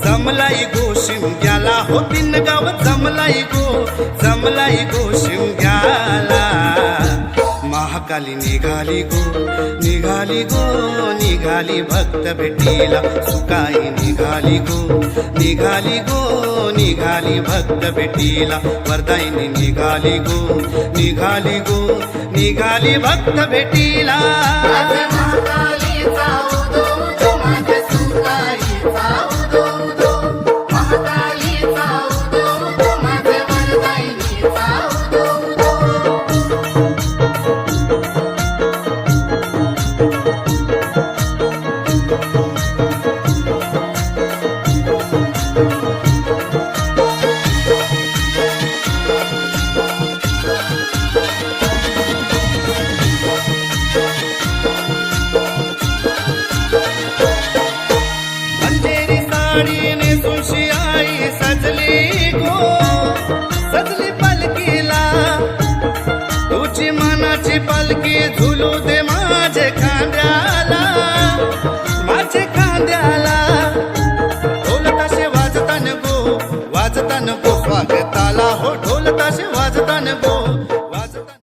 जमलाई गो शिमग्याला हो बिनगाव जमलाई गो शिमग्याला महाकाली निघाली भक्त भेटीला सुकाई निघाली भक्त भेटीला वरदायिनी निघाली भक्त भेटीला सजली पलकीला तुझी मनाची पलकी झुलू दे माझे खांद्याला ढोल ताशे वाजतान गो स्वागता